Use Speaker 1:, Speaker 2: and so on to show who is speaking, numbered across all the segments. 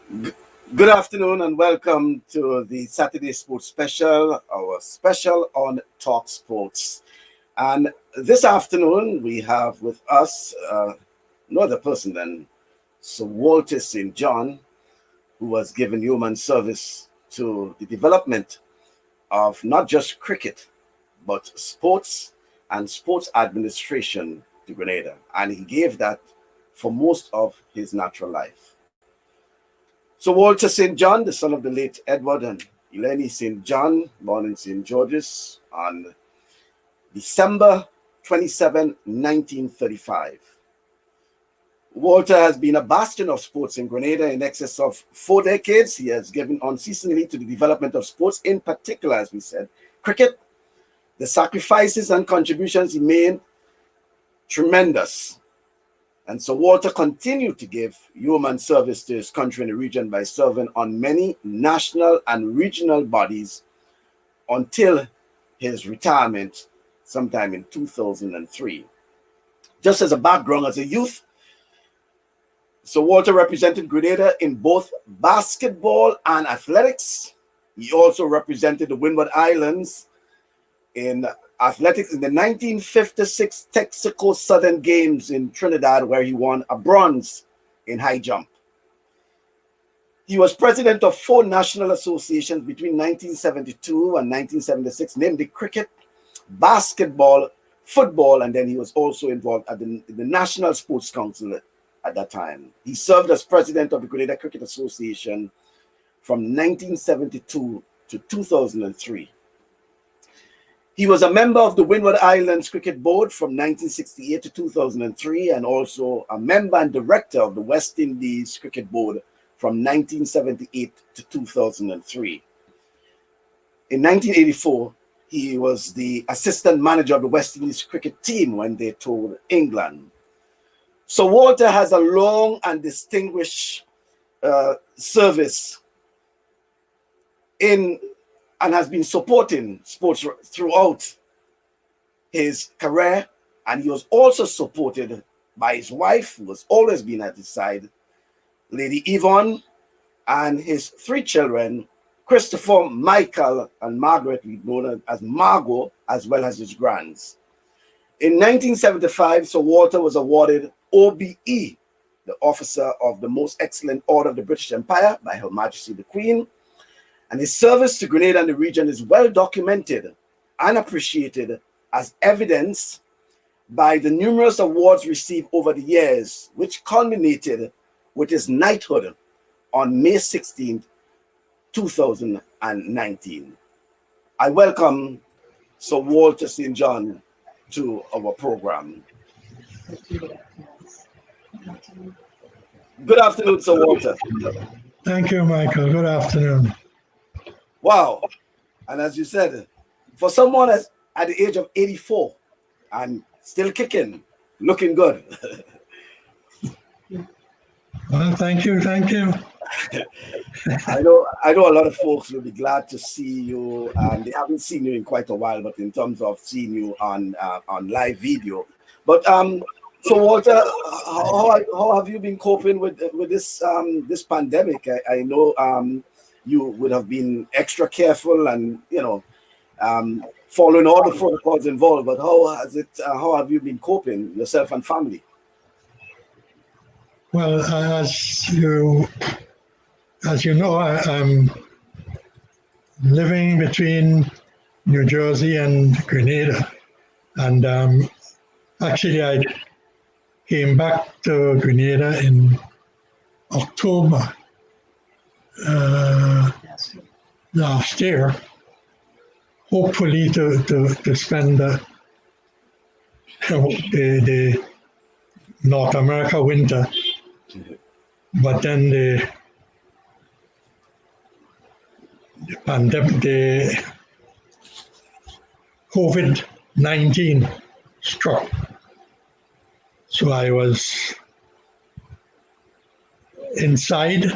Speaker 1: Good afternoon and welcome to the Saturday Sports Special, our special on TalkSports. And this afternoon we have with us no other person than Sir Walter St. John, who has given human service to the development of not just cricket, but sports and sports administration to Grenada. And he gave that for most of his natural life. So Walter St. John, the son of the late Edward and Eleni St. John, born in St. George's on December 27, 1935. Walter has been a bastion of sports in Grenada in excess of 4 decades. He has given unceasingly to the development of sports, in particular, as we said, cricket. The sacrifices and contributions he made, tremendous. And so Walter continued to give human service to his country and the region by serving on many national and regional bodies until his retirement sometime in 2003. Just as a background, as a youth, so Walter represented Grenada in both basketball and athletics. He also represented the Windward Islands in athletics in the 1956 Texaco Southern Games in Trinidad, where he won a bronze in high jump. He was president of 4 national associations between 1972 and 1976, namely cricket, basketball, football, and then he was also involved at the National Sports Council at that time. He served as president of the Grenada Cricket Association from 1972 to 2003. He was a member of the Windward Islands Cricket Board from 1968 to 2003 and also a member and director of the West Indies Cricket Board from 1978 to 2003. In 1984, he was the assistant manager of the West Indies cricket team when they toured England. So Walter has a long and distinguished service in and has been supporting sports throughout his career. And he was also supported by his wife, who has always been at his side, Lady Yvonne, and his 3 children, Christopher, Michael, and Margaret, known as Margot, as well as his grands. In 1975, Sir Walter was awarded OBE, the Officer of the Most Excellent Order of the British Empire by Her Majesty the Queen. And his service to Grenada and the region is well documented and appreciated, as evidenced by the numerous awards received over the years, which culminated with his knighthood on May 16, 2019. I welcome Sir Walter St. John to our program. Good afternoon, Sir Walter.
Speaker 2: Thank you, Michael. Good afternoon.
Speaker 1: Wow. And as you said, for someone at the age of 84 and still kicking, looking good.
Speaker 2: Well, thank you.
Speaker 1: I know a lot of folks will be glad to see you. They haven't seen you in quite a while, but in terms of seeing you on live video. But so Walter, how have you been coping with this this pandemic? I know you would have been extra careful and following all the protocols involved. But how have you been coping, yourself and family?
Speaker 2: Well, as you know, I'm living between New Jersey and Grenada, and actually I came back to Grenada in October last year, hopefully to spend the North America winter, but then the pandemic, the COVID-19 struck. So I was inside,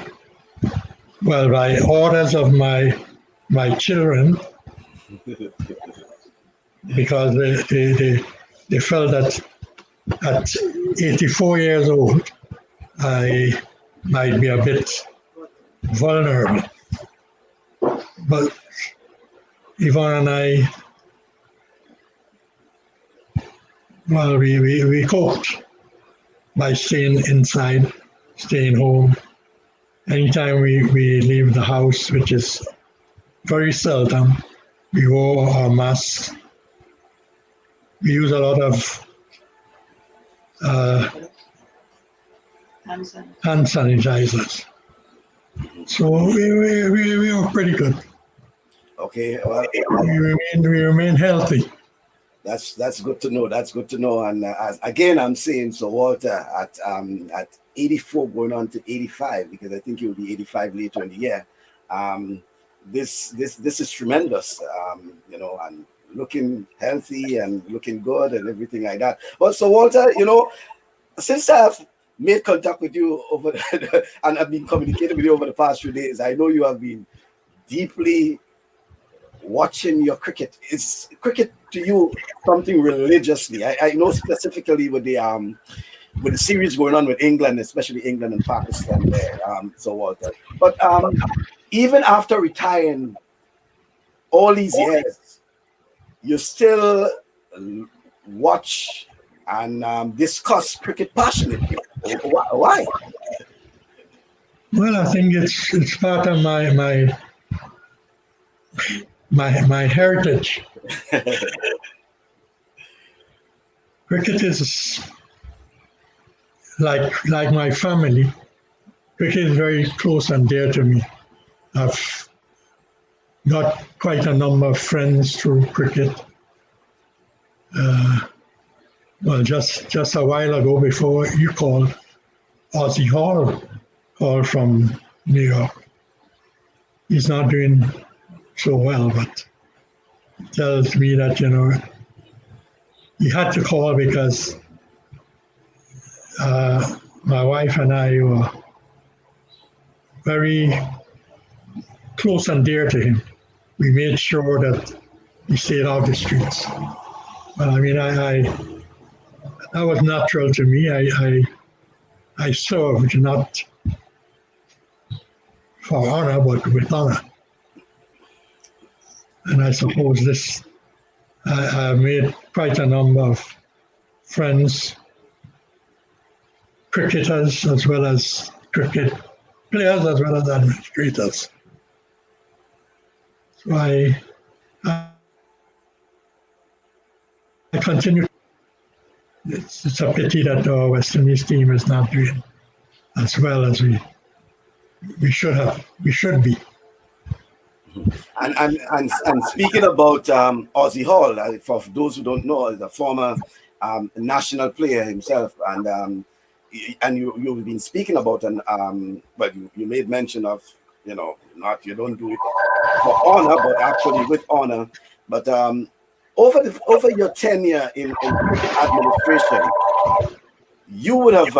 Speaker 2: well, by orders of my children, because they felt that at 84 years old, I might be a bit vulnerable. But Yvonne and I, well, we coped by staying inside, staying home. Anytime we leave the house, which is very seldom, we wore our masks. We use a lot of hand sanitizers. So we were pretty good.
Speaker 1: Okay, well,
Speaker 2: We remain healthy.
Speaker 1: that's good to know. That's good to know. And as again, I'm saying so, Walter, at 84 going on to 85, because I think you'll be 85 later in the year. Um, this is tremendous. And looking healthy and looking good and everything like that. But so, Walter, since I've made contact with you over and I've been communicating with you over the past few days, I know you have been deeply watching your cricket. Is cricket to you something religiously? I know specifically with the series going on with England, especially England and Pakistan there, so Walter. But even after retiring all these years, you still watch and discuss cricket passionately. Why?
Speaker 2: Well, I think it's part of my heritage. Cricket is like my family. Cricket is very close and dear to me. I've got quite a number of friends through cricket. Well, just a while ago, before you called, Ozzy Hall called from New York. He's not doing so well, but tells me that he had to call because my wife and I were very close and dear to him. We made sure that he stayed off the streets. Well, I mean, that was natural to me. I served not for honor, but with honor. And I suppose I made quite a number of friends, cricketers as well as cricket players as well as administrators. So I continue. It's a pity that our West Indies team is not doing as well as we should have. We should be.
Speaker 1: And speaking about Ozzy Hall, for those who don't know, is a former national player himself, and you've been speaking about but you made mention of not you don't do it for honor, but actually with honor. But over your tenure in cricket administration, you would have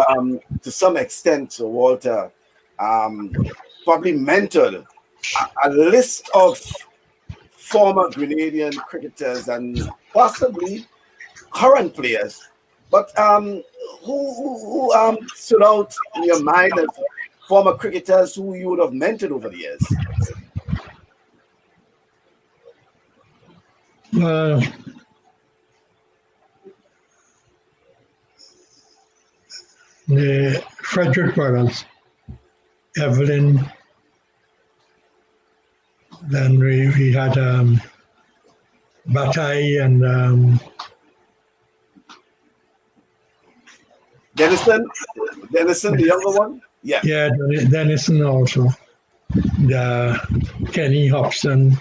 Speaker 1: to some extent, so Walter, probably mentored a list of former Grenadian cricketers and possibly current players. But who stood out in your mind as former cricketers who you would have mentored over the years?
Speaker 2: The Frederick brothers, Evelyn. Then we had Batai and
Speaker 1: Dennison, the younger one? Yeah.
Speaker 2: Yeah, Dennison also. The Kenny Hobson.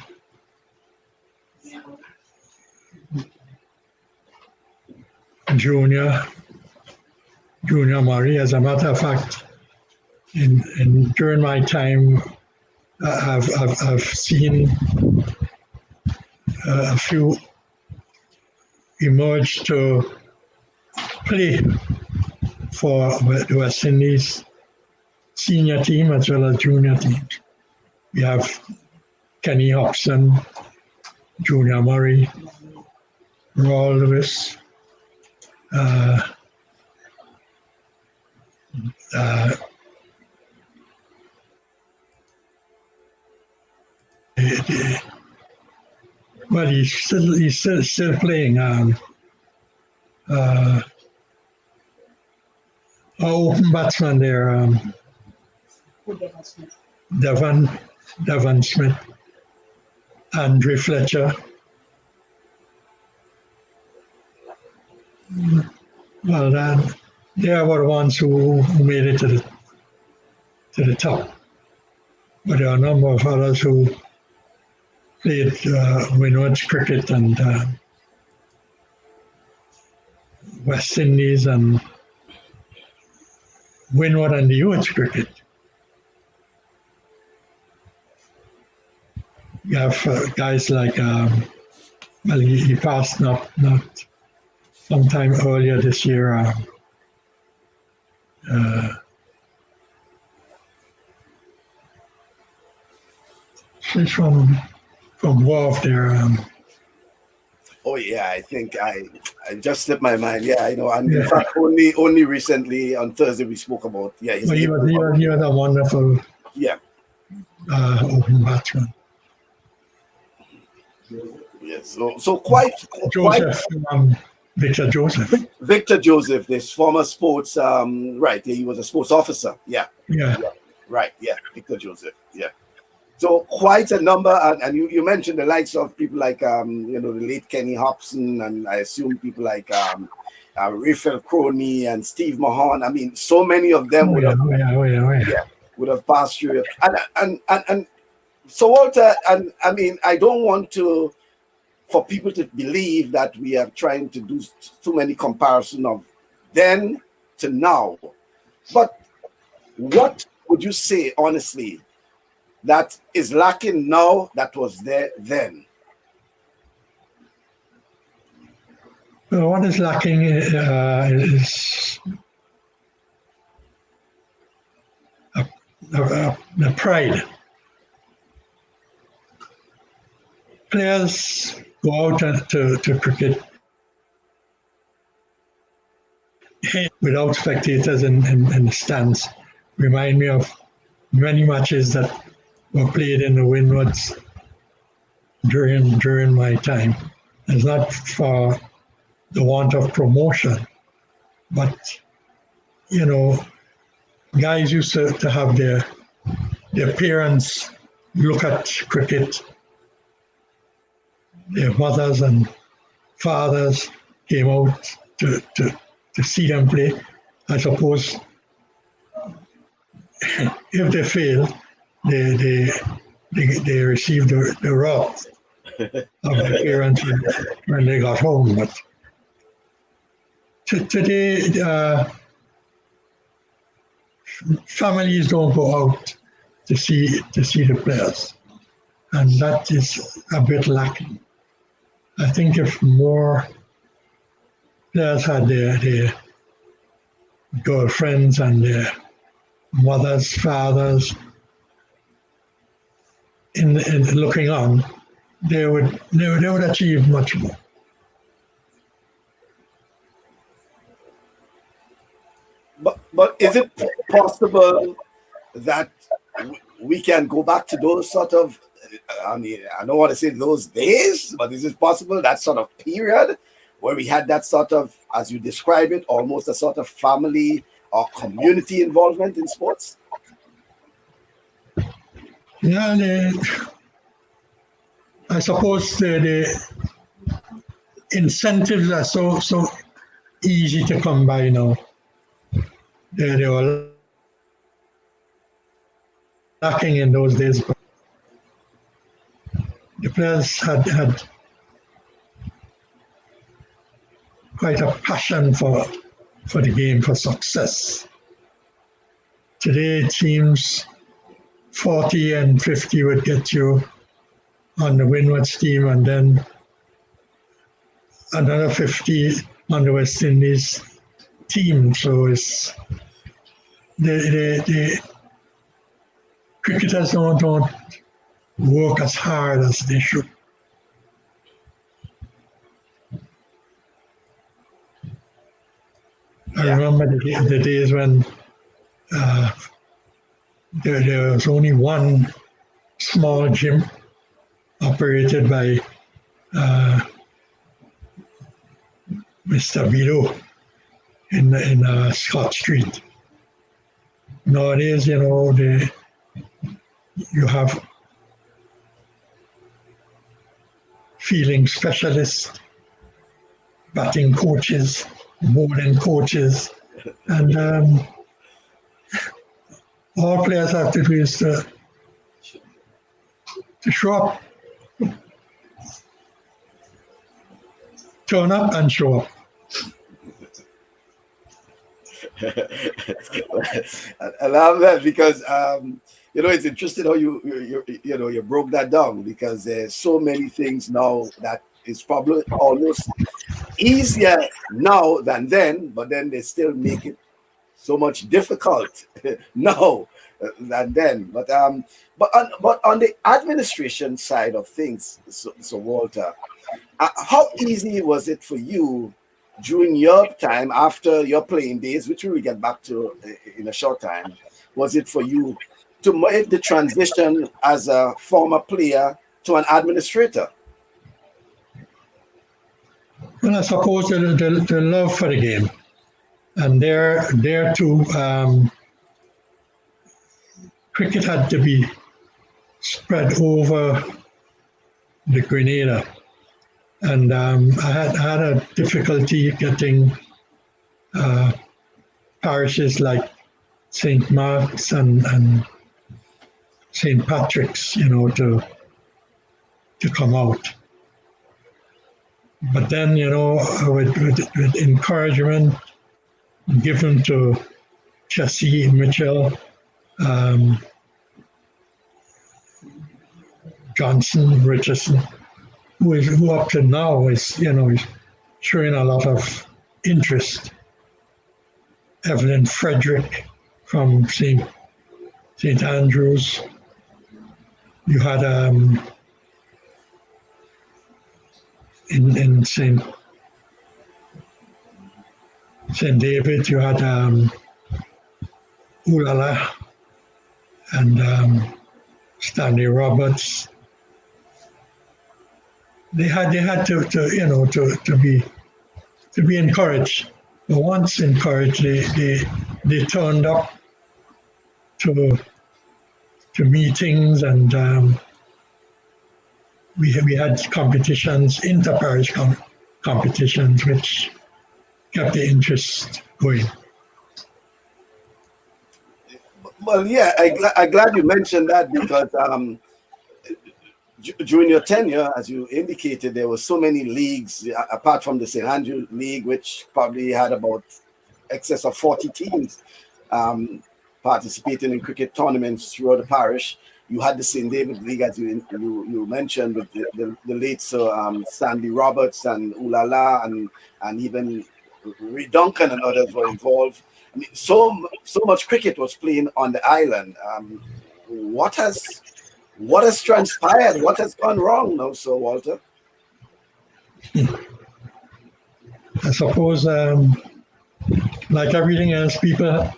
Speaker 2: Junior Murray. As a matter of fact, during my time, I've seen a few emerge to play for the West Indies senior team as well as junior teams. We have Kenny Hobson, Junior Murray, Roy Lewis, Well, he's still playing. Our open batsman there, Devon Smith, Andre Fletcher. Well, they are the ones who made it to the top. But there are a number of others who played Windward's cricket and West Indies and Windward and the U.S. cricket. You have guys like, well, he passed not sometime earlier this year. She's from Wharf there.
Speaker 1: Oh yeah, I think I just slipped my mind. Yeah, I know. And
Speaker 2: Yeah.
Speaker 1: in fact, only recently on Thursday we spoke about his
Speaker 2: Well, he
Speaker 1: name.
Speaker 2: was a wonderful
Speaker 1: Yeah.
Speaker 2: open batsman.
Speaker 1: Yes. So quite
Speaker 2: Joseph, Victor Joseph.
Speaker 1: Victor Joseph, this former sports right, he was a sports officer. Yeah.
Speaker 2: Yeah.
Speaker 1: Right, yeah, Victor Joseph. Yeah. So quite a number, and you mentioned the likes of people like the late Kenny Hobson, and I assume people like Raphael Crony and Steve Mahon. I mean, so many of them would have passed through. And so Walter, and I mean, I don't want for people to believe that we are trying to do too many comparison of then to now. But what would you say, honestly, that is lacking now that was there then?
Speaker 2: Well, what is lacking is the pride. Players go out to cricket without spectators in the stands. Remind me of many matches that were played in the Windwards during my time. It's not for the want of promotion, but guys used to have their parents look at cricket. Their mothers and fathers came out to see them play. I suppose if they fail, they received the wrath of their parents when they got home. But today, families don't go out to see the players, and that is a bit lacking. I think if more players had their girlfriends and their mothers, fathers in looking on, they would achieve much more.
Speaker 1: But is it possible that we can go back to those sort of, I mean, I don't want to say those days, but is it possible that sort of period where we had that sort of, as you describe it, almost a sort of family or community involvement in sports?
Speaker 2: Yeah, I suppose the incentives are so easy to come by now. They were lacking in those days, but the players had quite a passion for the game, for success. Today, teams 40 and 50 would get you on the Windward's team, and then another 50 on the West Indies team. So it's the cricketers don't work as hard as they should. I remember the days when there was only one small gym operated by Mr. Vito in Scott Street. Nowadays, you have fielding specialists, batting coaches, bowling coaches, and all players have to do is to show up, turn up and show up.
Speaker 1: I love that because it's interesting how you broke that down, because there's so many things now that is probably almost easier now than then, but then they still make it so much difficult now than then. But on the administration side of things, so Walter, how easy was it for you during your time after your playing days, which we will get back to in a short time? Was it for you to make the transition as a former player to an administrator?
Speaker 2: Well, I suppose the love for the game, and there too, cricket had to be spread over the Grenada, and I had a difficulty getting parishes like St. Mark's and St. Patrick's, to come out. But then, with encouragement given to Jesse Mitchell, Johnson, Richardson, who up to now is showing a lot of interest. Evelyn Frederick from St. Andrews. You had in St. David, you had Ulala and Stanley Roberts. They had to be encouraged. But once encouraged, they turned up to meetings, and we had competitions, inter-parish competitions, which kept the interest going.
Speaker 1: Well, yeah, I'm glad you mentioned that, because during your tenure, as you indicated, there were so many leagues, apart from the St. Andrew League, which probably had about excess of 40 teams participating in cricket tournaments throughout the parish. You had the St. David League, as you mentioned, with the late Sandy Roberts and Ulala and even Reed Duncan and others were involved. I mean, so much cricket was playing on the island. What has transpired? What has gone wrong now, Sir Walter?
Speaker 2: I suppose, like everything else, people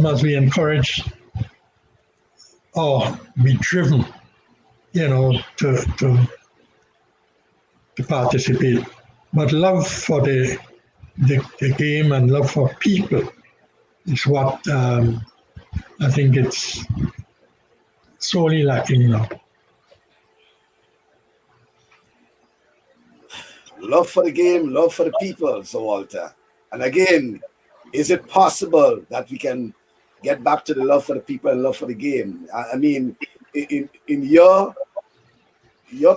Speaker 2: must be encouraged or be driven, to participate. But love for the game and love for people is what I think it's sorely lacking now.
Speaker 1: Love for the game, love for the people, Sir Walter. And again, is it possible that we can get back to the love for the people and love for the game? I mean, in your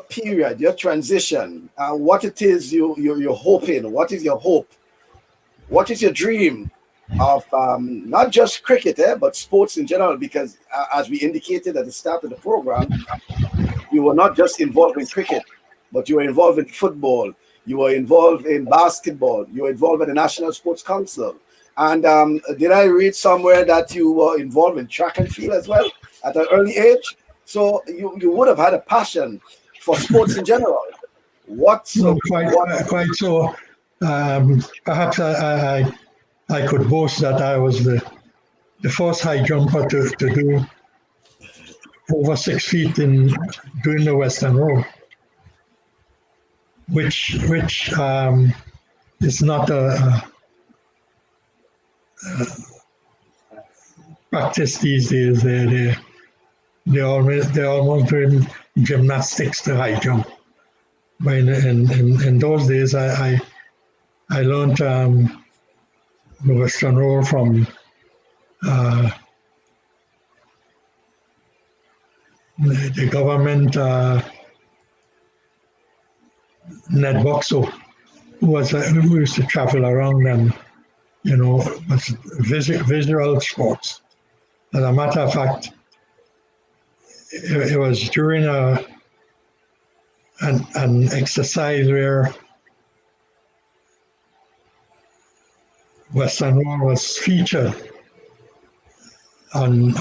Speaker 1: period, your transition, what it is you're hoping, what is your hope? What is your dream of not just cricket, but sports in general? Because as we indicated at the start of the program, you were not just involved in cricket, but you were involved in football, you were involved in basketball, you were involved in the National Sports Council. And did I read somewhere that you were involved in track and field as well at an early age? So you would have had a passion for sports in general. Quite
Speaker 2: so. Perhaps I could boast that I was the first high jumper to do over 6 feet in doing the Western Row. which is not a practice these days. They're almost doing gymnastics to high jump. But in those days, I learned the Western roll from the government Ned Boxo, who used to travel around and was visual sports. As a matter of fact, it was during an exercise where Western roll was featured on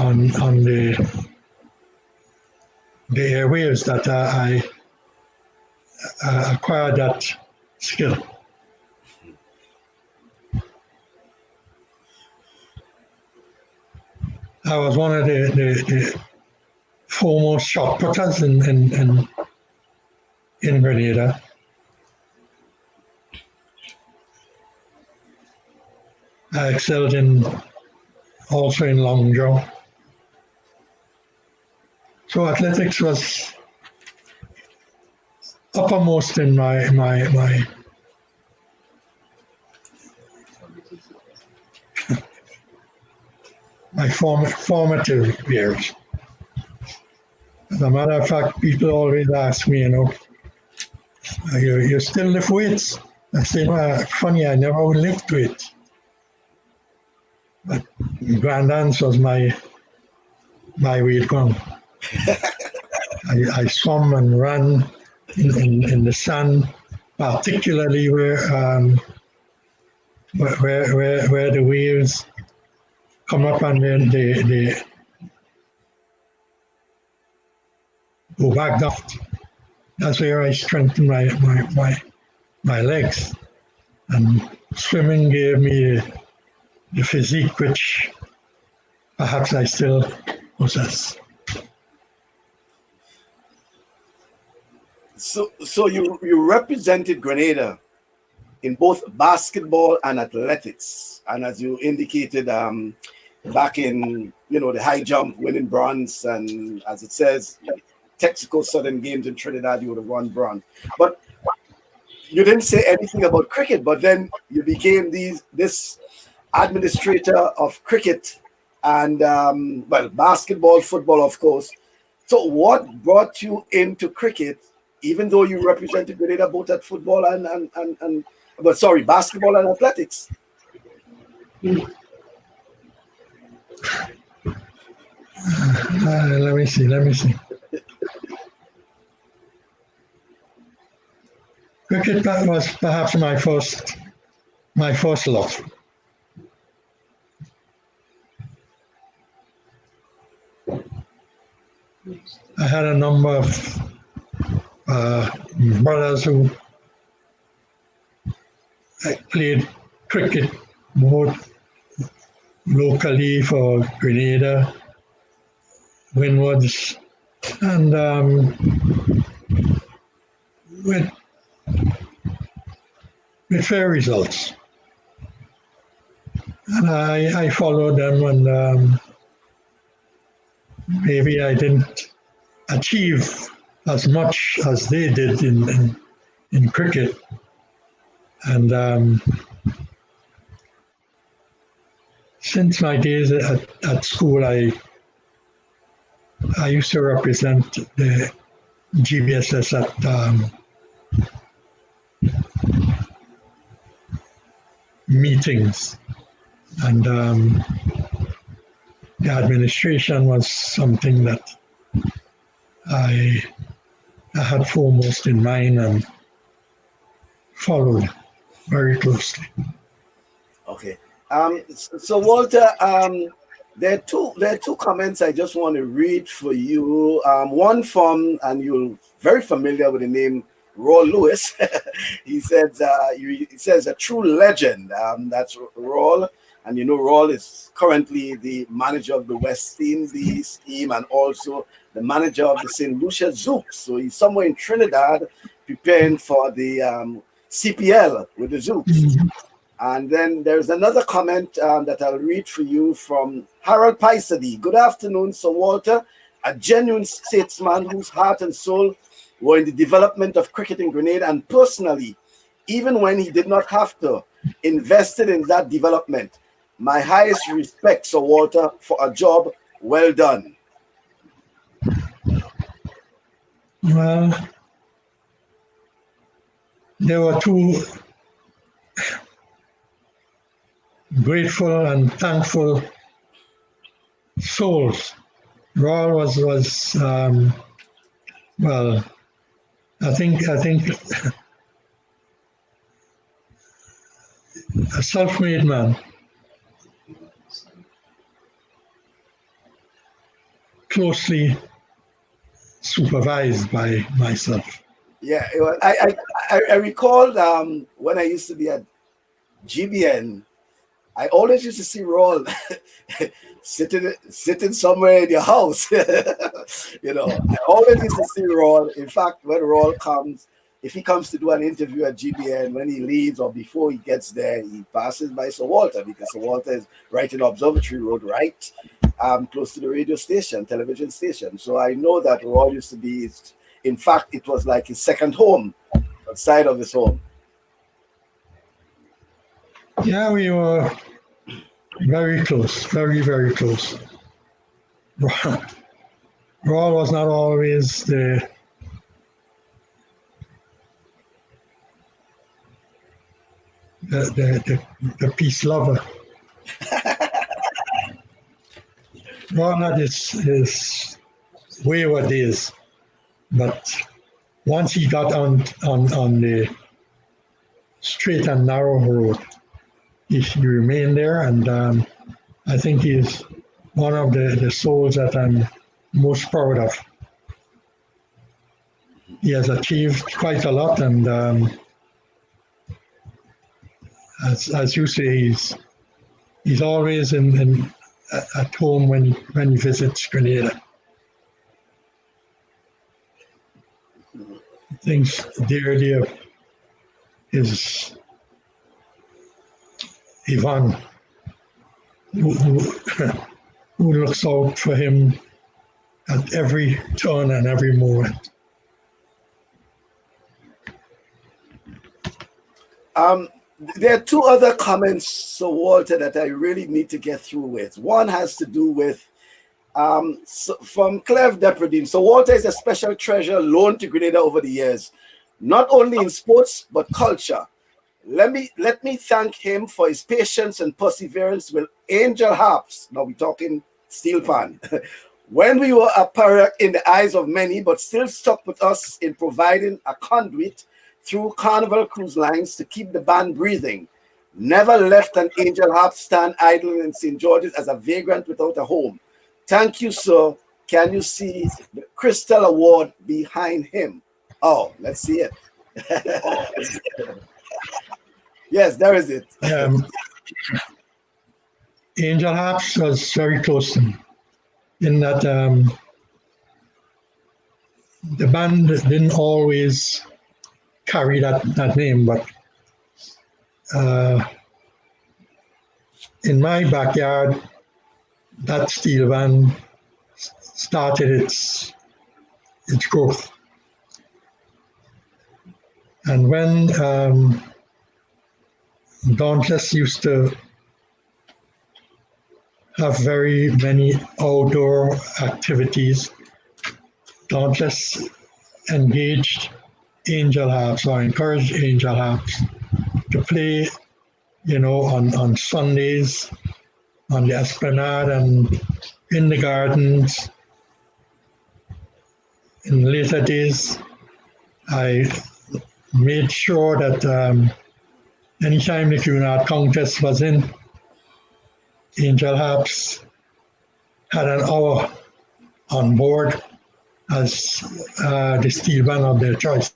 Speaker 2: the airwaves that I acquired that skill. I was one of the foremost shot putters in Grenada. I excelled also in long jump. So athletics was uppermost in my formative years. As a matter of fact, people always ask me, you still lift weights? I say, well, funny, I never would lift weights. But grand dance was my weight gun. I swam and ran in the sand, particularly where the waves come up and then they go back down. That's where I strengthened my legs. And swimming gave me the physique which perhaps I still possess.
Speaker 1: So you represented Grenada in both basketball and athletics, and as you indicated, back in the high jump, winning bronze, and as it says, Texaco Southern Games in Trinidad, you would have won bronze. But you didn't say anything about cricket. But then you became this administrator of cricket and basketball, football, of course. So what brought you into cricket? Even though you represented Grenada both at football basketball and athletics.
Speaker 2: Let me see. Cricket was perhaps my first love. I had a number of brothers who played cricket both locally for Grenada, Windwards, and with fair results. And I followed them, and maybe I didn't achieve as much as they did in cricket. And since my days at school, I used to represent the GBSS at meetings, and the administration was something that I had foremost in mind and followed very closely.
Speaker 1: Okay. So Walter, there are two comments I just want to read for you. One from, and you're very familiar with the name Raw Lewis. He says a true legend. That's Raw. And Rawl is currently the manager of the West Indies team and also the manager of the St. Lucia Zouks. So he's somewhere in Trinidad preparing for the CPL with the Zooks.
Speaker 2: Mhm.
Speaker 1: And then there's another comment that I'll read for you from Harold Paisadi. Good afternoon, Sir Walter, a genuine statesman whose heart and soul were in the development of cricket in Grenada, and personally, even when he did not have to, invested in that development. My highest respect, Sir Walter, for a job well done.
Speaker 2: Well, there were two grateful and thankful souls. Raul was well, I think a self-made man, closely supervised by myself.
Speaker 1: Yeah, I recall when I used to be at GBN, I always used to see Raul sitting somewhere in your house. I always used to see Raul. In fact, when Raul comes, if he comes to do an interview at GBN, when he leaves or before he gets there, he passes by Sir Walter, because Sir Walter is right in Observatory Road, right close to the radio station, television station. So I know that Raul used to be, in fact, it was like his second home, outside of his home.
Speaker 2: Yeah, we were very close, very, very close. Raul was not always the peace lover. Raul had his wayward days, but once he got on the straight and narrow road, he remained there, and I think he's one of the souls that I'm most proud of. He has achieved quite a lot, and as you say, he's always at home when he visits Grenada. Thinks dearly of his Ivan, who looks out for him at every turn and every moment.
Speaker 1: There are two other comments, Sir Walter, that I really need to get through with. One has to do with from Cleve Depredine. So Walter is a special treasure loaned to Grenada over the years, not only in sports but culture. Let me thank him for his patience and perseverance with Angel Harps. Now we're talking steel pan. When we were apparent in the eyes of many, but still stuck with us in providing a conduit through Carnival Cruise Lines to keep the band breathing. Never left an Angel Harp stand idle in St. George's as a vagrant without a home. Thank you, sir. Can you see the Crystal Award behind him? Oh, let's see it. Yes, there is it.
Speaker 2: Angel Harps was very close to me in that the band didn't always carry that name, but in my backyard, that steel band started its growth. And when Dauntless used to have very many outdoor activities, Dauntless engaged Angel Harps or encouraged Angel Harps to play, on Sundays on the Esplanade and in the gardens. In later days, I made sure that anytime the Cunard Countess was in, Angel Harps had an hour on board as the steel band of their choice.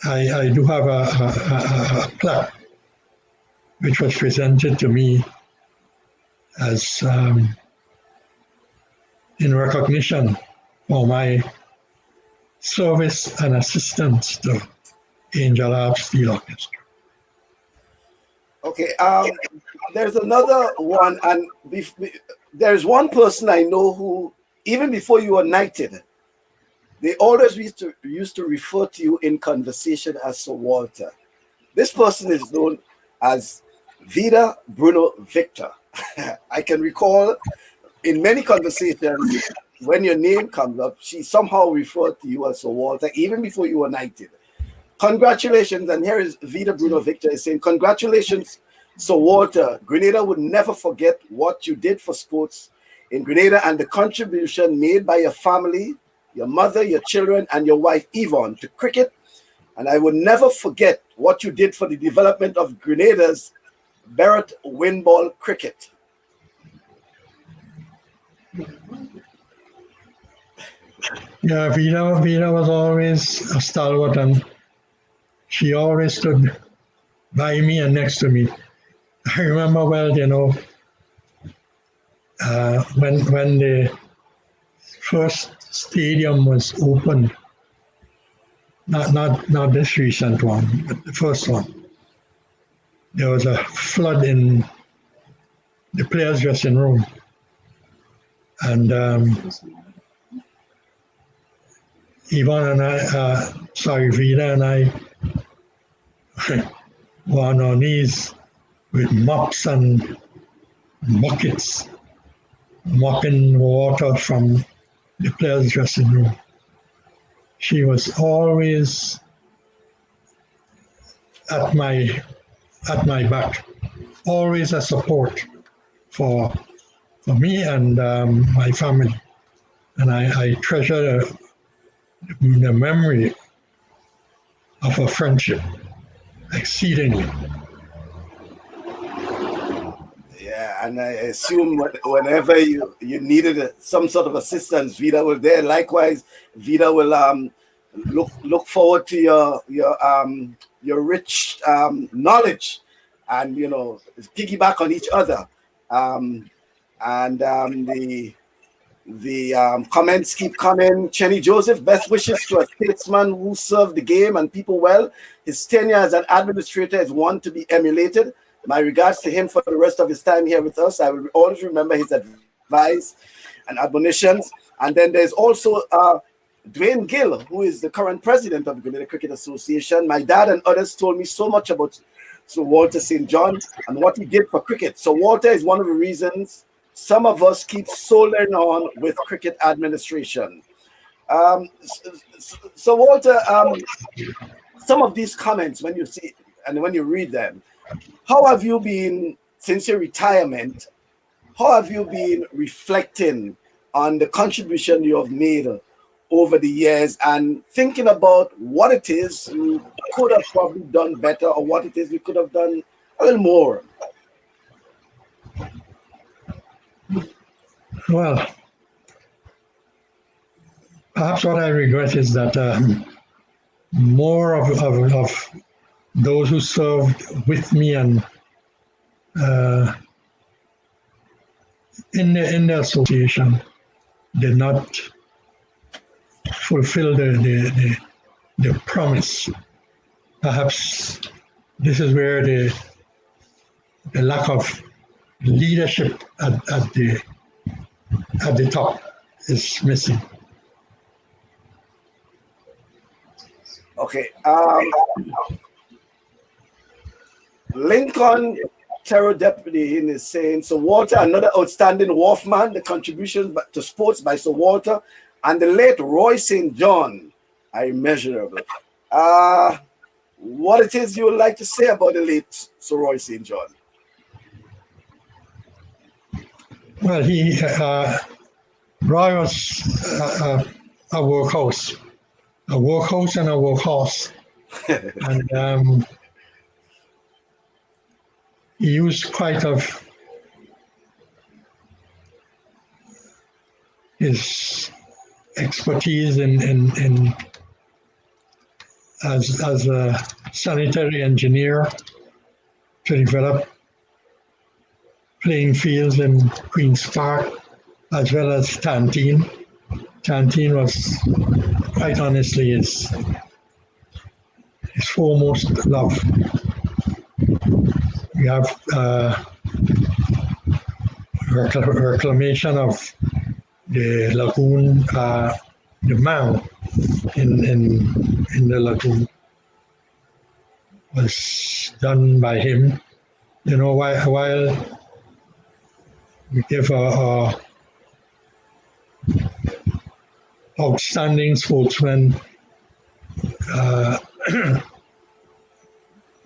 Speaker 2: I do have a plaque which was presented to me as in recognition for my service and assistance to Angel Harp Steel Orchestra.
Speaker 1: Okay, there's another one, and there's one person I know who, even before you were knighted, they always used to refer to you in conversation as Sir Walter. This person is known as Vida Bruno Victor. I can recall in many conversations when your name comes up, she somehow referred to you as Sir Walter, even before you were knighted. Congratulations, and here is Vida Bruno Victor is saying, congratulations, Sir Walter. Grenada would never forget what you did for sports in Grenada and the contribution made by your family, your mother, your children, and your wife, Yvonne, to cricket. And I would never forget what you did for the development of Grenada's Barrett windball cricket.
Speaker 2: Yeah, Vida was always a stalwart, and she always stood by me and next to me. I remember well, when the first stadium was opened, not this recent one, but the first one, there was a flood in the players' dressing room, and Yvonne and Vida and I were on our knees with mops and buckets, mopping water from the players' dressing room. She was always at my back, always a support for me and my family, and I treasure the memory of a friendship exceedingly.
Speaker 1: Yeah, and I assume whenever you needed some sort of assistance, Vida was there. Likewise, Vida will look forward to your rich knowledge, and piggyback on each other. The comments keep coming. Chenny Joseph, best wishes to a statesman who served the game and people well. His tenure as an administrator is one to be emulated. My regards to him for the rest of his time here with us. I will always remember his advice and admonitions. And then there's also Dwayne Gill, who is the current president of the Grenada Cricket Association. My dad and others told me so much about Sir Walter St. John and what he did for cricket. So Walter is one of the reasons some of us keep solely on with cricket administration. So Walter, some of these comments, when you see and when you read them, how have you been, since your retirement, how have you been reflecting on the contribution you have made over the years and thinking about what it is you could have probably done better or what it is you could have done a little more?
Speaker 2: Well, perhaps what I regret is that more of those who served with me and in the association did not fulfill the promise. Perhaps this is where the lack of leadership at the top is missing.
Speaker 1: Okay. Lincoln Terror Deputy is saying, Sir Walter, another outstanding wharfman, the contributions to sports by Sir Walter, and the late Roy St. John are immeasurable. What it is you would like to say about the late Sir Roy St. John?
Speaker 2: Well, Roy was a workhorse and a workhorse. And he used quite of his expertise in as a sanitary engineer to develop playing fields in Queen's Park as well as Tantine. Tantine was, quite honestly, his foremost love. We have reclamation of the lagoon, the mound in the lagoon was done by him. You know, while we give a outstanding sportsman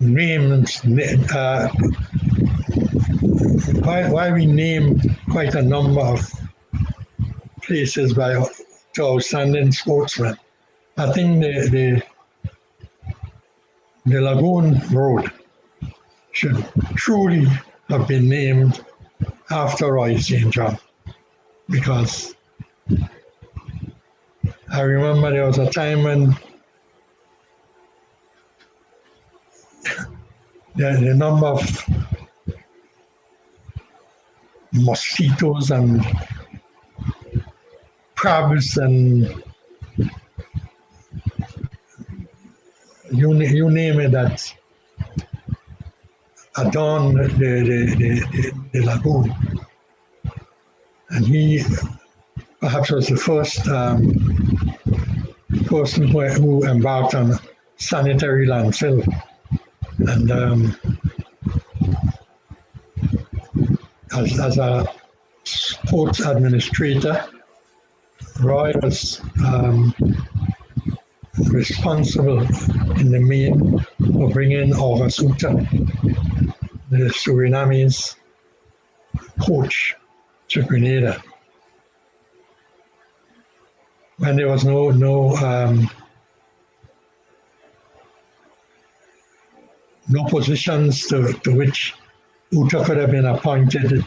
Speaker 2: names, why we name quite a number of places by to outstanding sportsmen. I think the Lagoon Road should truly have been named after Roy St. John, because I remember there was a time when the number of mosquitoes and crabs and you name it that adorned the lagoon. And he perhaps was the first person who embarked on sanitary landfill. And as a sports administrator, Roy was responsible in the main for bringing August Uta, the Surinamese coach, to Grenada. When there was no positions to which Uta could have been appointed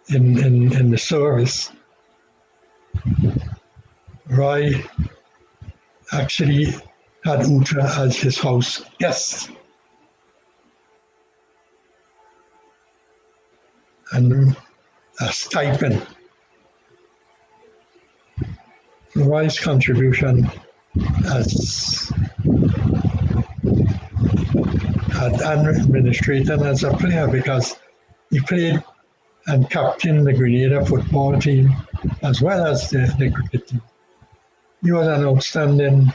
Speaker 2: in the service, Roy actually had Uta as his house guest. And a stipend. Roy's contribution as an administrator and as a player, because he played and captained the Grenada football team as well as the cricket team. He was an outstanding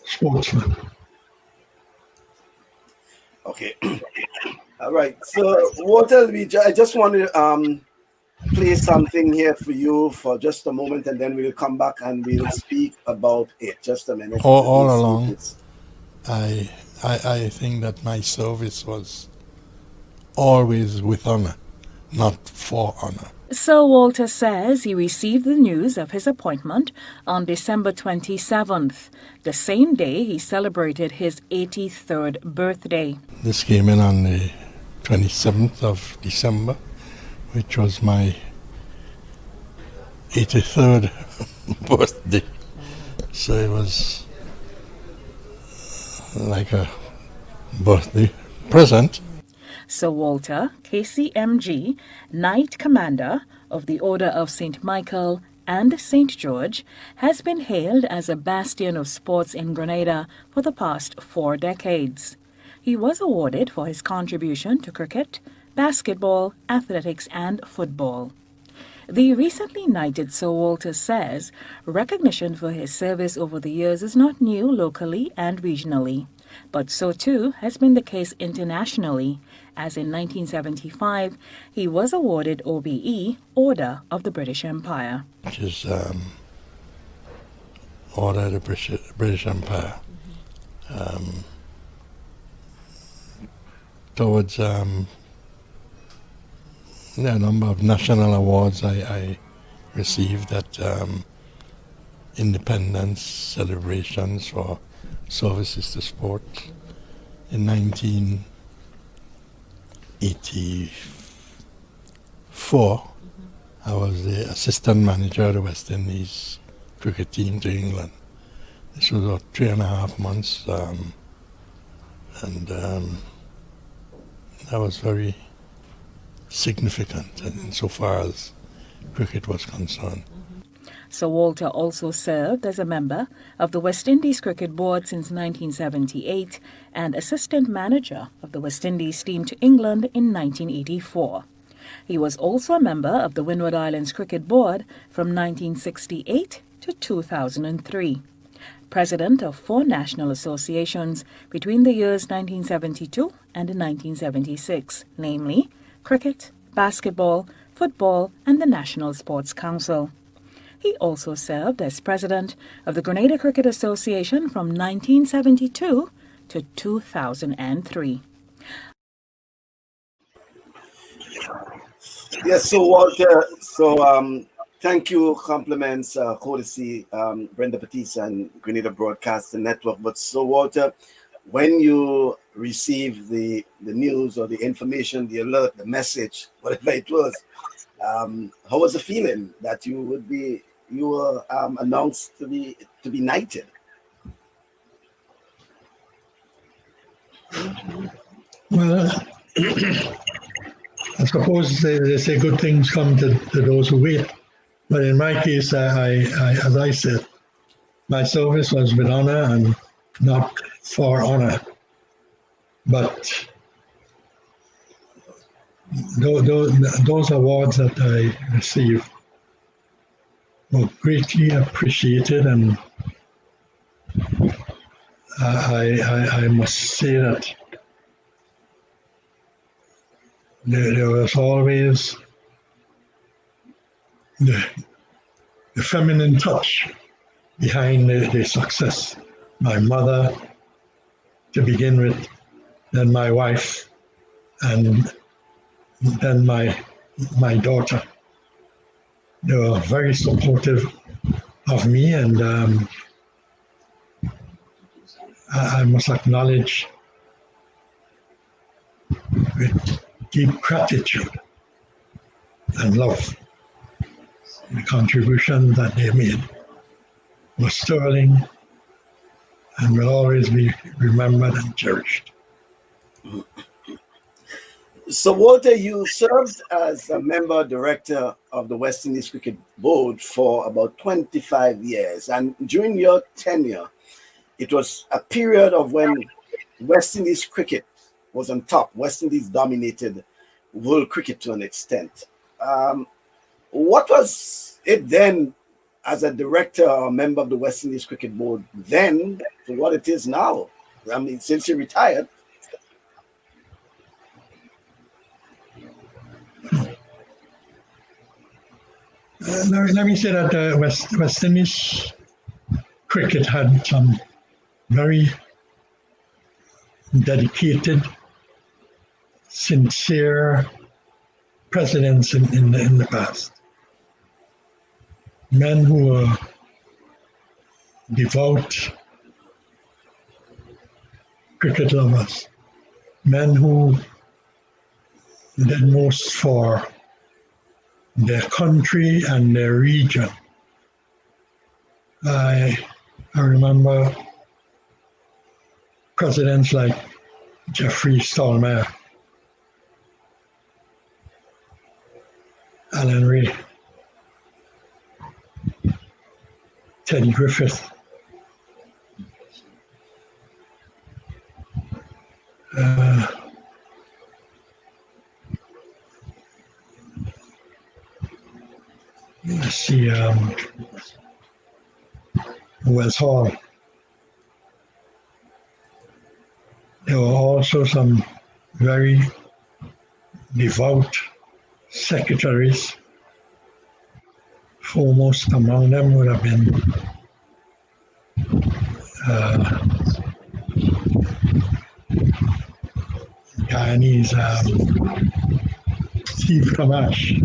Speaker 2: sportsman.
Speaker 1: Okay. All right. So, Walter, I just want to play something here for you for just a moment, and then we'll come back and we'll speak about it. Just a minute.
Speaker 3: All along, I think that my service was always with honor, not for honor.
Speaker 4: Sir Walter says he received the news of his appointment on December 27th, the same day he celebrated his 83rd birthday.
Speaker 3: This came in on the 27th of December, which was my 83rd birthday. So it was like a birthday present.
Speaker 4: Sir Walter, KCMG, Knight Commander of the Order of St. Michael and St. George, has been hailed as a bastion of sports in Grenada for the past 4 decades. He was awarded for his contribution to cricket, basketball, athletics, and football. The recently knighted Sir Walter says recognition for his service over the years is not new locally and regionally, but so too has been the case internationally, as in 1975 he was awarded OBE, Order of the British Empire.
Speaker 3: Which is Order of the British Empire. Towards a number of national awards I received at independence celebrations for services to sport. In 1984, I was the assistant manager of the West Indies cricket team to England. This was about 3.5 months, and that was very significant insofar as cricket was concerned.
Speaker 4: Sir Walter also served as a member of the West Indies Cricket Board since 1978 and assistant manager of the West Indies team to England in 1984. He was also a member of the Windward Islands Cricket Board from 1968 to 2003. President of 4 national associations between the years 1972 and 1976, namely cricket, basketball, football, and the National Sports Council. He also served as president of the Grenada Cricket Association from 1972 to 2003.
Speaker 1: Yes, so Walter, thank you, compliments, courtesy, Brenda Batiste and Grenada Broadcasting Network. But so Walter, when you received the news or the information, the alert, the message, whatever it was, how was the feeling that you were announced to be knighted?
Speaker 2: Well, I suppose they say good things come to those who wait. But in my case, I as I said, my service was with honor and not for honor. But those awards that I received were greatly appreciated, and I must say that there was always the feminine touch behind the success. My mother, to begin with, then my wife, and then my daughter. They were very supportive of me, and I must acknowledge with deep gratitude and love the contribution that they made was sterling and will always be remembered and cherished.
Speaker 1: So Walter, you served as a member director of the West Indies Cricket Board for about 25 years. And during your tenure, it was a period of when West Indies cricket was on top. West Indies dominated world cricket to an extent. What was it then as a director or member of the West Indies Cricket Board then to what it is now? I mean, since you retired.
Speaker 2: Let me say that West Indies cricket had some very dedicated, sincere presidents in the past. Men who were devout cricket lovers, men who did most for their country and their region. I remember presidents like Jeffrey Stallmeyer, Alan Ray, Teddy Griffith, let's see, Wells Hall. There were also some very devout secretaries. Foremost among them would have been Guyanese Steve Kamash.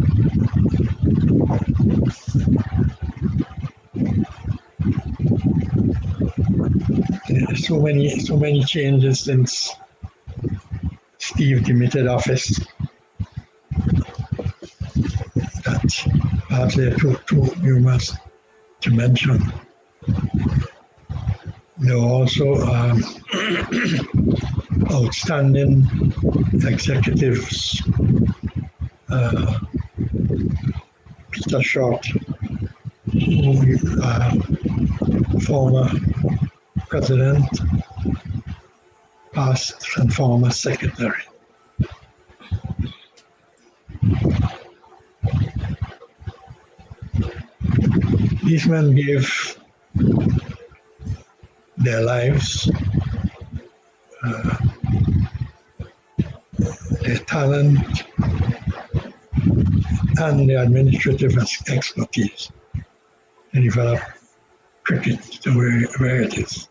Speaker 2: So many changes since Steve demitted office that perhaps they're too numerous to mention. There were also outstanding executives, Peter Short, former president, past and former secretary. These men gave their lives, their talent, and their administrative expertise to develop cricket to where it is.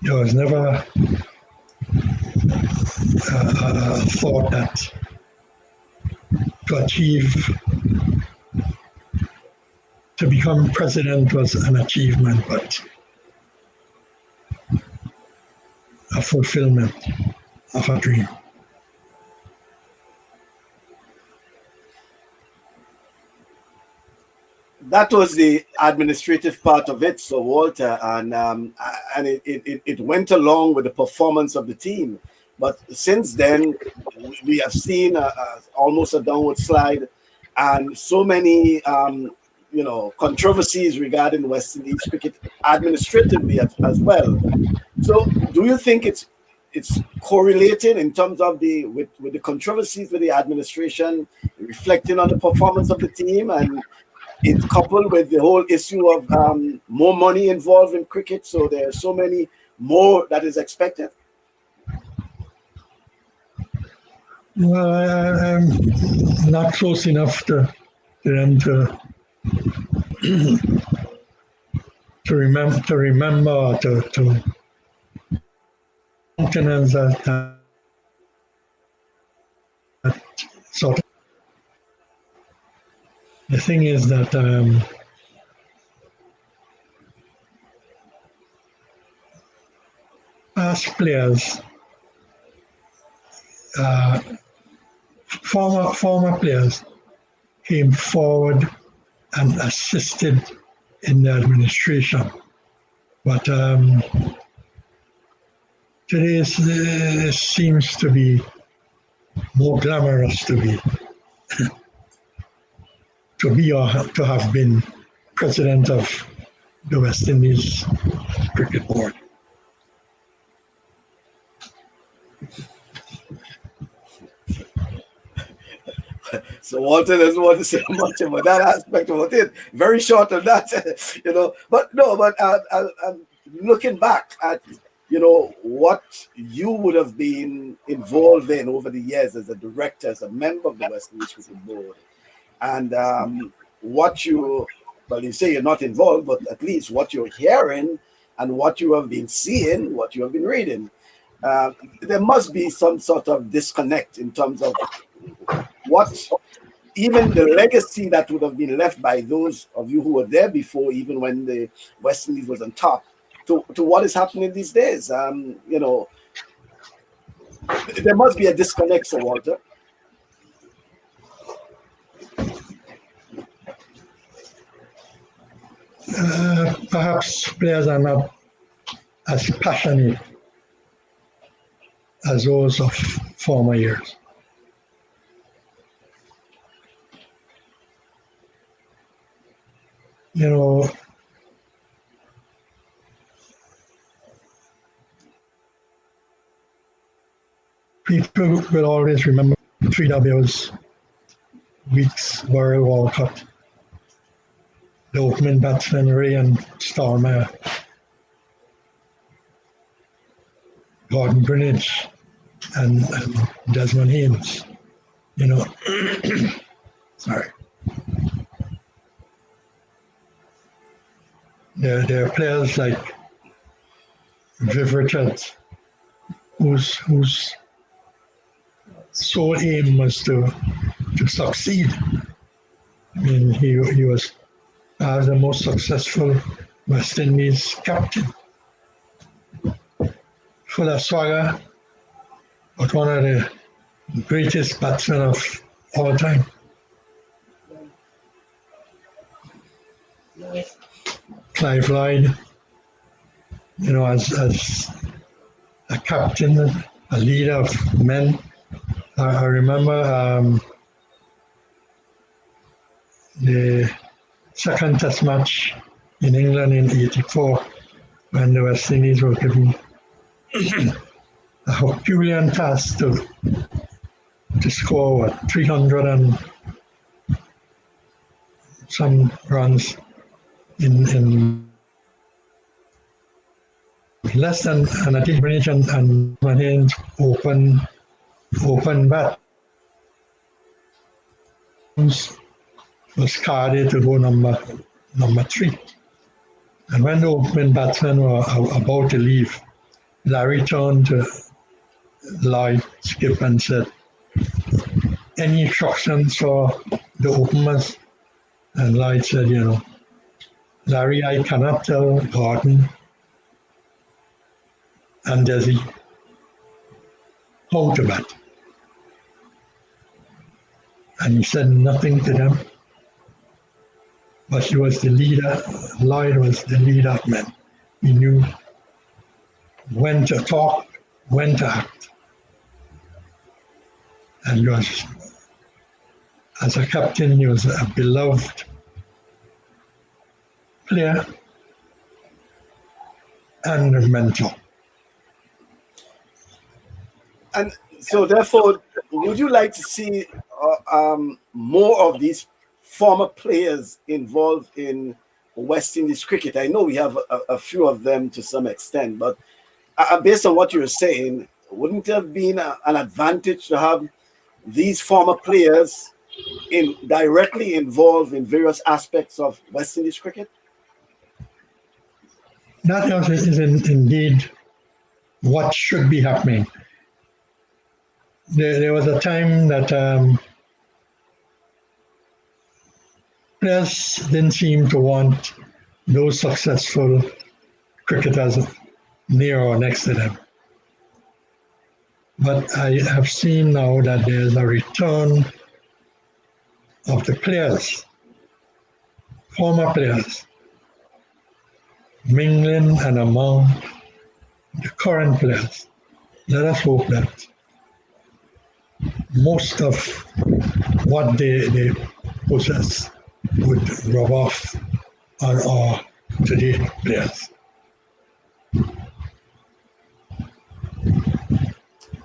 Speaker 2: There was never a thought that to become president was an achievement, but a fulfillment of a dream.
Speaker 1: That was the administrative part of it, so Walter, and it went along with the performance of the team. But since then, we have seen almost a downward slide, and so many controversies regarding West Indies cricket administratively as well. So, do you think it's correlating in terms of with the controversies with the administration reflecting on the performance of the team, and it's coupled with the whole issue of more money involved in cricket, so there are so many more that is expected?
Speaker 2: Well, I'm not close enough to them to remember to countenance that sort of. The thing is that past players, former players came forward and assisted in the administration. But today it seems to be more glamorous to be or to have been president of the West Indies Cricket Board.
Speaker 1: So Walter doesn't want to say much about that aspect of it. Very short on that, But no, but looking back at what you would have been involved in over the years as a director, as a member of the West Indies Cricket Board, and you say you're not involved, but at least what you're hearing and what you have been seeing, what you have been reading, there must be some sort of disconnect in terms of what even the legacy that would have been left by those of you who were there before, even when the West Indies was on top, to what is happening these days. There must be a disconnect, Sir Walter.
Speaker 2: Perhaps players are not as passionate as those of former years. People will always remember 3W's weeks World Cup. The opening batsman Ray and Starmer, Gordon Greenwich, and Desmond Haynes. Sorry. There are players like Viv Richards, whose sole aim was to succeed. I mean, he was the most successful West Indies captain. Full of swagger, but one of the greatest batsmen of all time. Clive Lloyd, as a captain, a leader of men. I remember the second test match in England in '84 when the West Indies were given a Herculean task to score 300 and some runs in less than an minute, and Manhane's open bat was carded to go number 3. And when the opening batsmen were about to leave, Larry turned to Lloyd Skip and said, "Any instructions for the openers?" And Lloyd said, "Larry, I cannot tell Gordon and Desi how to bat." And he said nothing to them. But he was the leader. Lloyd was the leader of men. He knew when to talk, when to act. And he was, as a captain, he was a beloved player and a mentor.
Speaker 1: And so, therefore, would you like to see more of these former players involved in West Indies cricket? I know we have a few of them to some extent, but based on what you're saying, wouldn't it have been an advantage to have these former players directly involved in various aspects of West Indies cricket?
Speaker 2: That is indeed what should be happening. There was a time that players didn't seem to want those successful cricketers near or next to them. But I have seen now that there's a return of the players, former players, mingling and among the current players. Let us hope that most of what they possess would rub off on our today players.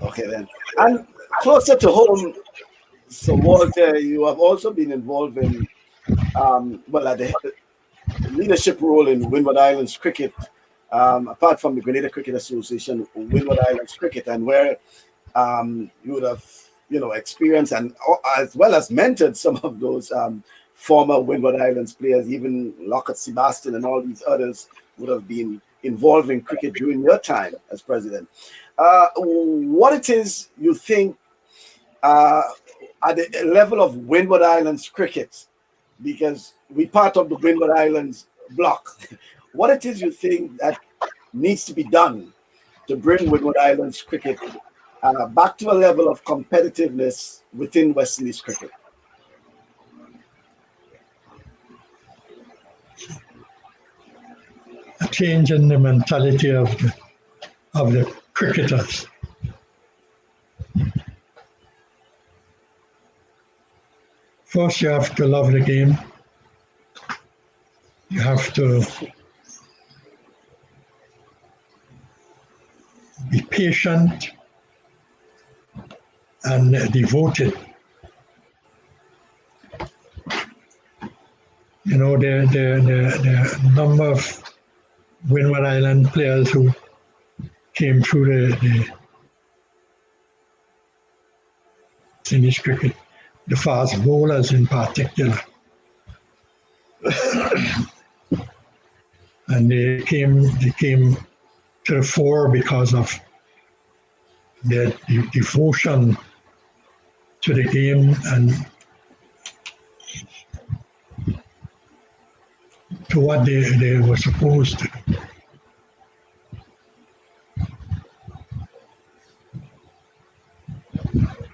Speaker 1: Okay, then. And closer to home, so Walter, you have also been involved in, at the leadership role in Windward Islands cricket, apart from the Grenada Cricket Association, Windward Islands cricket, and where you would have, experienced and as well as mentored some of those former Windward Islands players, even Lockhart Sebastian and all these others would have been involved in cricket during your time as president. What it is you think at the level of Windward Islands cricket, because we're part of the Windward Islands block, what it is you think that needs to be done to bring Windward Islands cricket back to a level of competitiveness within West Indies cricket?
Speaker 2: A change in the mentality of the cricketers. First, you have to love the game. You have to be patient and devoted. The number of Windward Island players who came through the English cricket, the fast bowlers in particular. And they came to the fore because of their devotion to the game and to what they were supposed to do.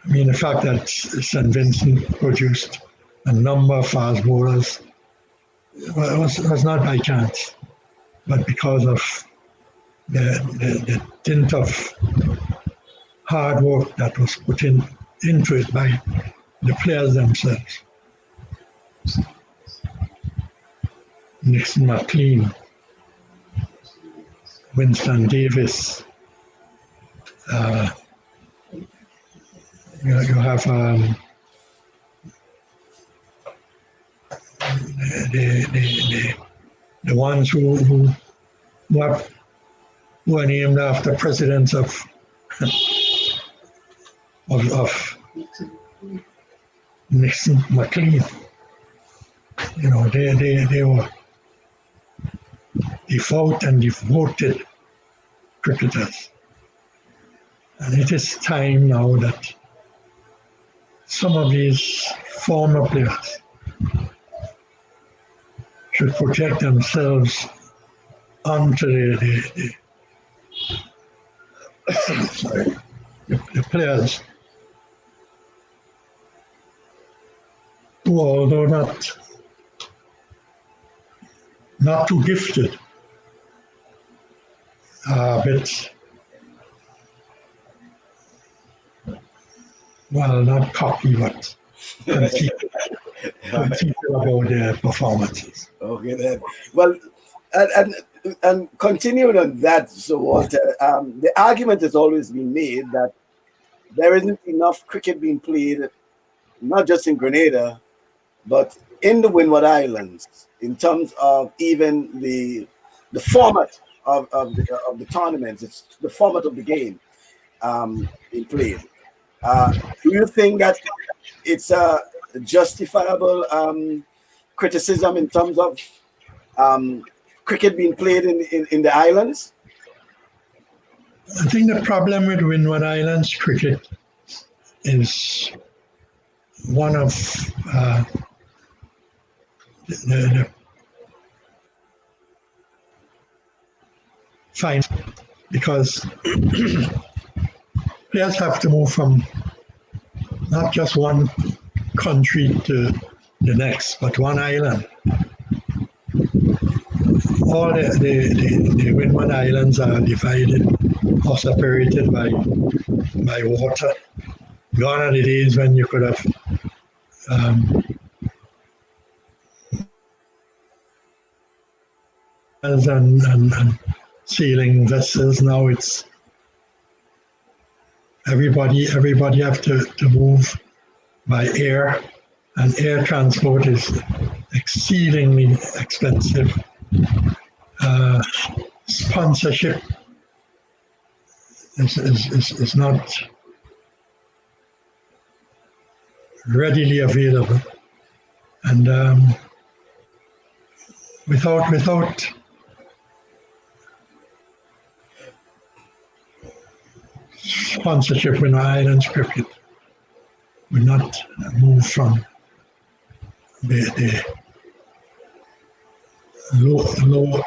Speaker 2: I mean, the fact that St. Vincent produced a number of fast bowlers was not by chance, but because of the tint of hard work that was put into it by the players themselves. Nixon McLean, Winston Davis. You have the ones who are named after presidents of Nixon McLean. They were devout and devoted cricketers. And it is time now that some of these former players should project themselves onto the players who, although not too gifted, are a bit, well, not cocky, but conceited about their performances.
Speaker 1: Okay, then. Well, and continuing on that, so Walter, the argument has always been made that there isn't enough cricket being played, not just in Grenada, but in the Windward Islands, in terms of even the format of the tournaments. It's the format of the game being played. Do you think that it's a justifiable criticism in terms of cricket being played in the islands?
Speaker 2: I think the problem with Windward Islands cricket is one of the fine, because players have to move from not just one country to the next, but one island. All the Windward Islands are divided or separated by water. Gone are the days when you could have and sailing vessels. Now it's everybody have to move by air, and air transport is exceedingly expensive. Sponsorship is not readily available, and without sponsorship in island cricket would not move from the low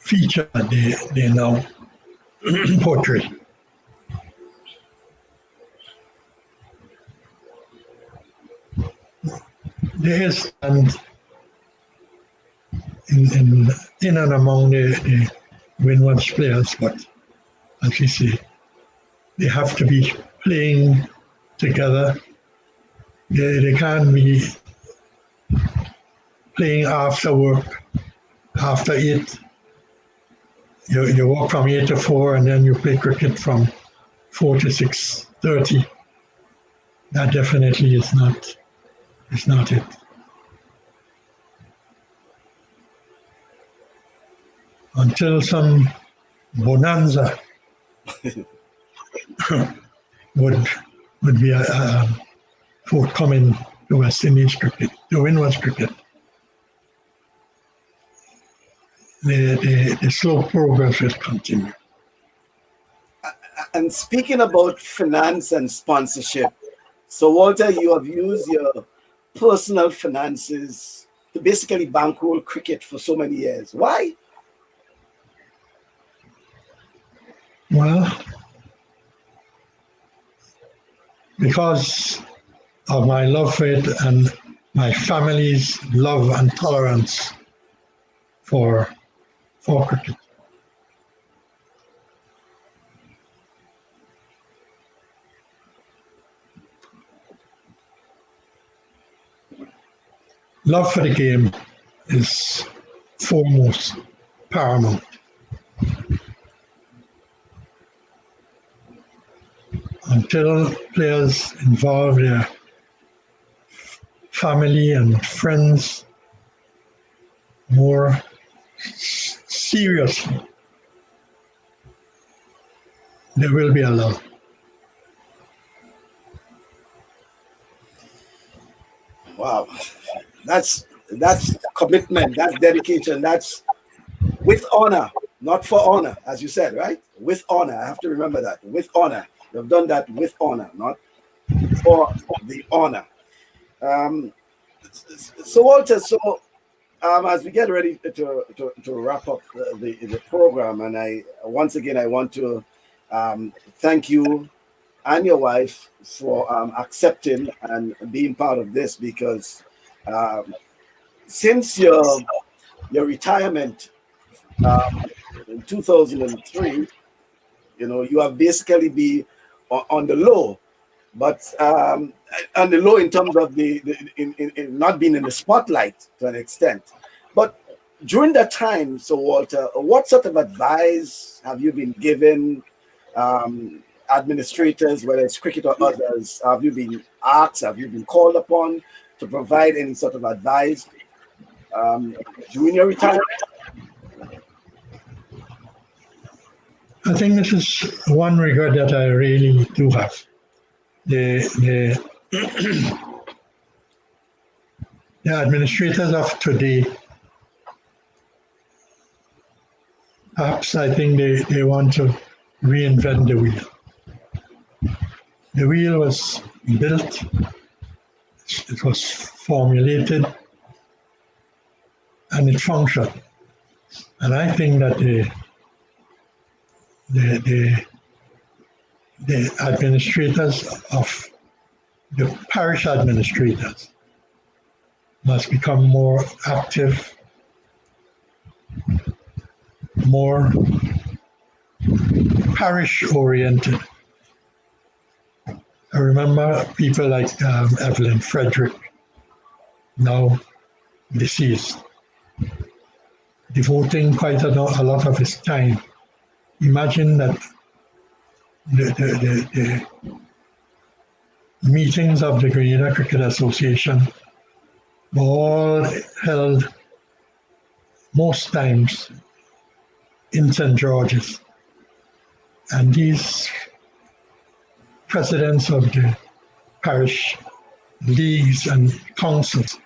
Speaker 2: feature they now portray. There is, and in and among the Windward players, but as we say, they have to be playing together. They can't be playing after work, after 8. You work from 8 to 4, and then you play cricket from 4 to 6:30. That definitely is not it. Until some bonanza would be forthcoming to West Indies cricket, to Windward cricket. The slow progress will continue.
Speaker 1: And speaking about finance and sponsorship, so Walter, you have used your personal finances to basically bankroll cricket for so many years. Why?
Speaker 2: Well, because of my love for it and my family's love and tolerance for cricket. love for the game is foremost, paramount. Until players involve their family and friends more seriously, there will be a lull.
Speaker 1: Wow, that's commitment, that's dedication, that's with honor, not for honor, as you said, right? With honor. I have to remember that. With honor. You've done that with honor, not for the honor. Um, so Walter, as we get ready to wrap up the program, and I once again I want to thank you and your wife for accepting and being part of this, because since your retirement in 2003, you have basically been on the low, but on the low in terms of in not being in the spotlight to an extent. But during that time, so Walter, what sort of advice have you been given? Administrators, whether it's cricket or others, have you been asked, have you been called upon to provide any sort of advice during your retirement?
Speaker 2: I think this is one regret that I really do have. The administrators of today, perhaps I think they want to reinvent the wheel. The wheel was built, it was formulated, and it functioned. And I think that the administrators of the parish administrators must become more active, more parish oriented. I remember people like Evelyn Frederick, now deceased, devoting quite a lot of his time. Imagine that the meetings of the Grenada Cricket Association were all held most times in St. George's. And these presidents of the parish leagues and councils,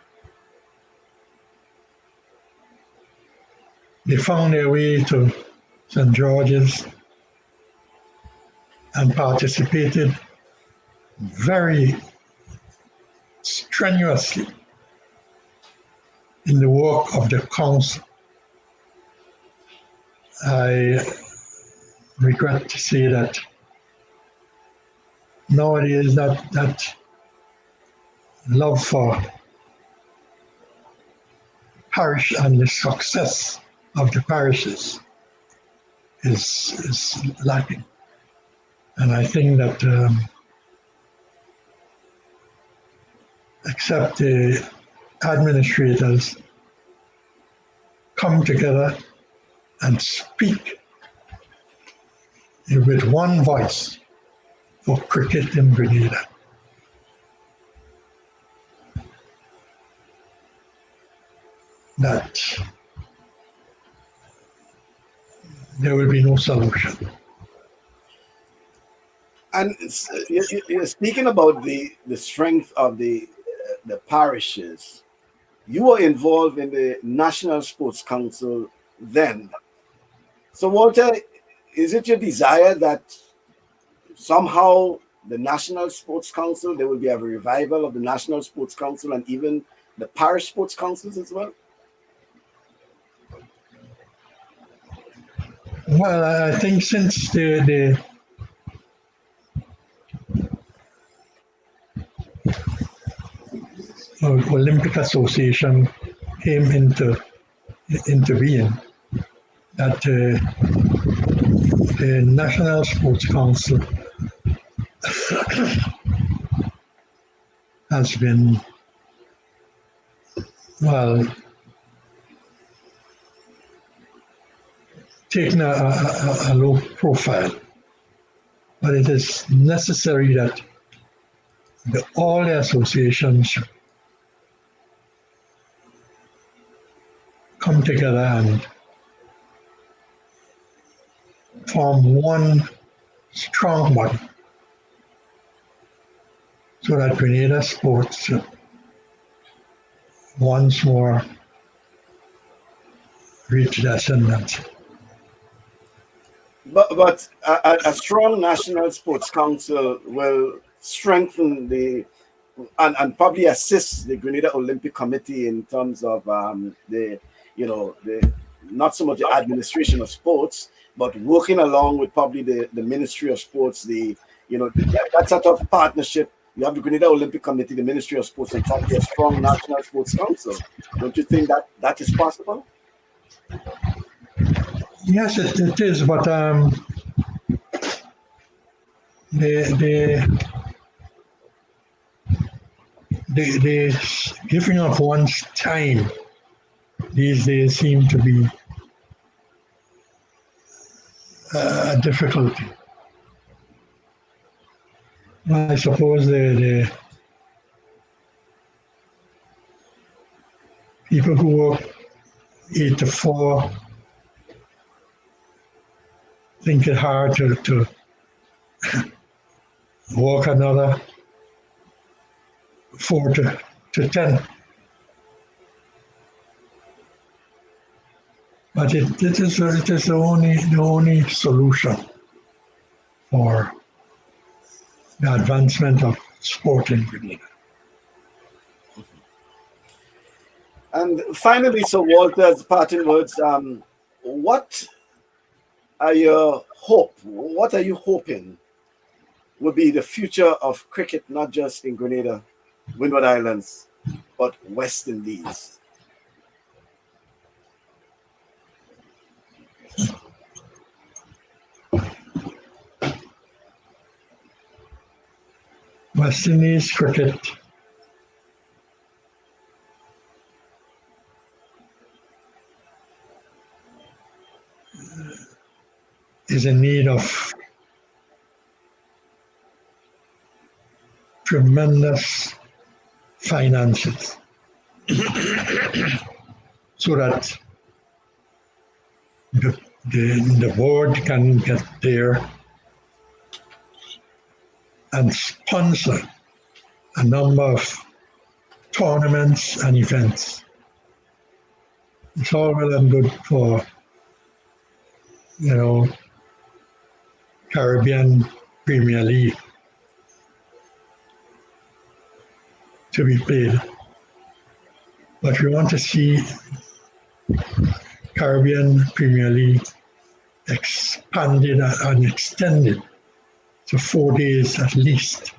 Speaker 2: they found their way to St. George's and participated very strenuously in the work of the council. I regret to say that nowadays that love for parish and the success of the parishes is lacking. And I think that except the administrators come together and speak with one voice for cricket in Grenada, that there will be no solution.
Speaker 1: And you're speaking about the strength of the parishes. You were involved in the National Sports Council then. So Walter, is it your desire that somehow the National Sports Council, there will be a revival of the National Sports Council and even the parish sports councils as well?
Speaker 2: Well, I think since the Olympic Association came into being, that the National Sports Council has been well, taking a low profile, but it is necessary that all the associations come together and form one strong body so that Grenada sports once more reach the ascendant.
Speaker 1: But a strong national sports council will strengthen and probably assist the Grenada Olympic Committee in terms of the not so much the administration of sports, but working along with probably the Ministry of Sports, that sort of partnership. You have the Grenada Olympic Committee, the Ministry of Sports, and probably a strong national sports council. Don't you think that is possible?
Speaker 2: Yes, it is, but the giving of one's time these days seem to be a difficulty. I suppose the people who work 8 to 4 think it hard to work another 4 to 10. But it is the only solution for the advancement of sport in Grenada.
Speaker 1: And finally, so Walter's parting words, what are you hoping will be the future of cricket, not just in Grenada, Windward Islands, but West Indies?
Speaker 2: West Indies cricket is in need of tremendous finances so that the board can get there and sponsor a number of tournaments and events. It's all well and good for, Caribbean Premier League to be played. But we want to see Caribbean Premier League expanded and extended to 4 days at least.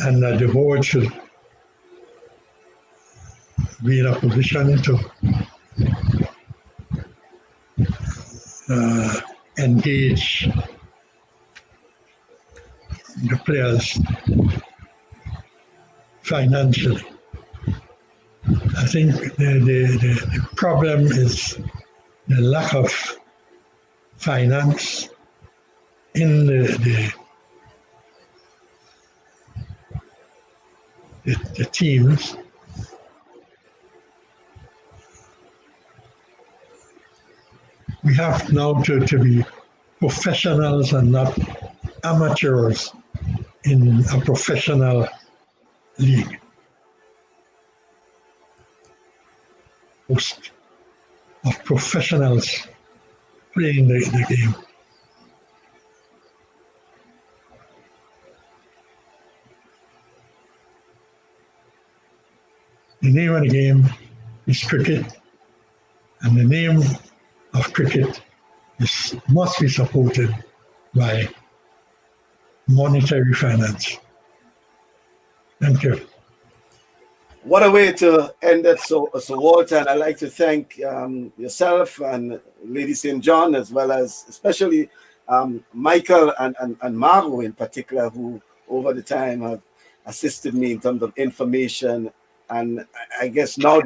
Speaker 2: And that the board should be in a position to engage the players financially. I think the problem is the lack of finance in the teams. We have now to be professionals and not amateurs in a professional league. Most of professionals playing the game. The name of the game is cricket, and the name of cricket must be supported by monetary finance. Thank you.
Speaker 1: What a way to end it. So Walter, and I'd like to thank yourself and Lady St. John, as well as especially Michael and Maru in particular, who over the time have assisted me in terms of information. And I guess now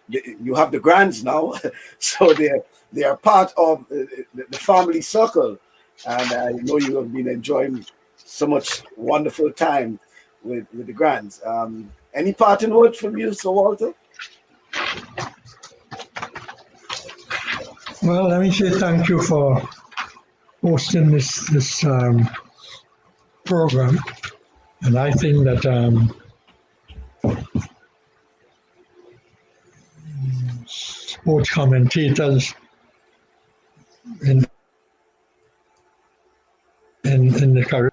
Speaker 1: you have the grands now, so they are part of the family circle, and I know you have been enjoying so much wonderful time with the grands. Any parting word from you, Sir Walter?
Speaker 2: Well, let me say thank you for hosting this program, and I think that sports commentators in in the Caribbean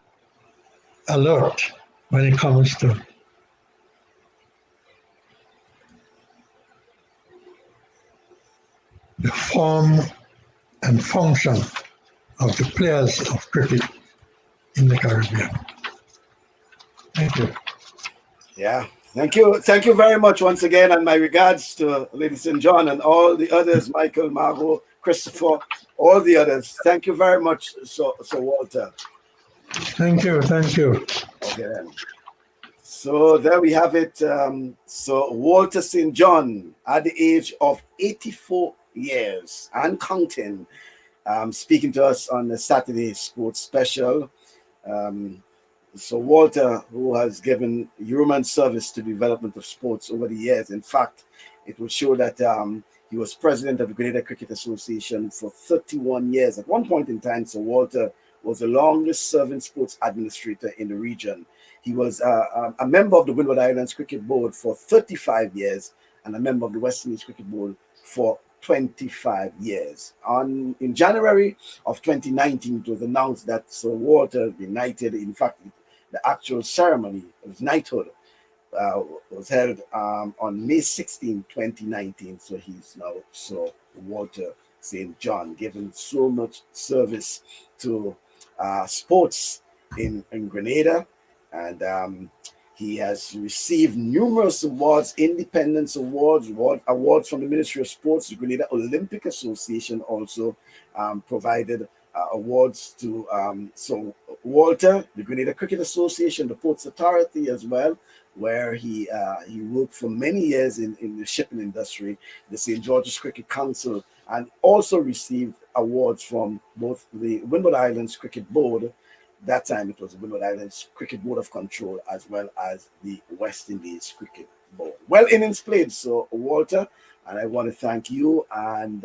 Speaker 2: alert when it comes to the form and function of the players of cricket in the Caribbean. Thank you.
Speaker 1: Yeah, thank you very much once again, and my regards to Lady St. John and all the others, Michael, Margot, Christopher, all the others. Thank you very much, Sir Walter.
Speaker 2: Thank you. Thank you.
Speaker 1: Okay then. So there we have it. So Walter St. John, at the age of 84 years and counting, speaking to us on the Saturday Sports Special. So Walter, who has given human service to the development of sports over the years. In fact, it will show that he was president of the Grenada Cricket Association for 31 years. At one point in time, so Walter was the longest serving sports administrator in the region. He was a member of the Windward Islands Cricket Board for 35 years and a member of the West Indies Cricket Board for 25 years. In January of 2019, it was announced that Sir Walter had been knighted. In fact, the actual ceremony of knighthood was held on May 16, 2019. So he's now Sir Walter St. John, giving so much service to sports in Grenada. And he has received numerous awards, independence awards, awards from the Ministry of Sports. The Grenada Olympic Association also provided awards to so Walter, the Grenada Cricket Association, the Ports Authority as well, where he worked for many years in the shipping industry, the St. George's Cricket Council, and also received awards from both the Windward Islands Cricket Board. That time it was the Windward Islands Cricket Board of Control, as well as the West Indies Cricket Board. Well innings played, so Walter, and I want to thank you and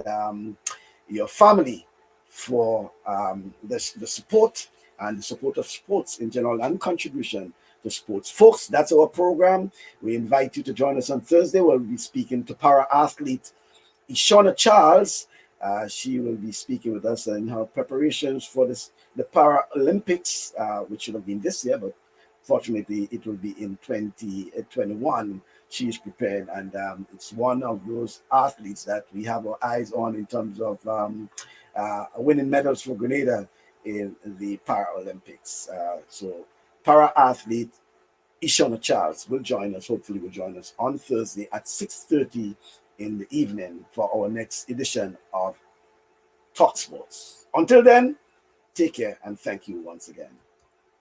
Speaker 1: your family for the support and the support of sports in general and contribution to sports. Folks, that's our program. We invite you to join us on Thursday. We'll be speaking to para-athlete Ishona Charles. She will be speaking with us in her preparations for the Paralympics, which should have been this year, but fortunately it will be in 2021. She is prepared, and it's one of those athletes that we have our eyes on in terms of winning medals for Grenada in the Paralympics. So para-athlete Ishona Charles will join us, hopefully will join us on Thursday at 6:30 in the evening for our next edition of TalkSports. Until then, take care and thank you once again.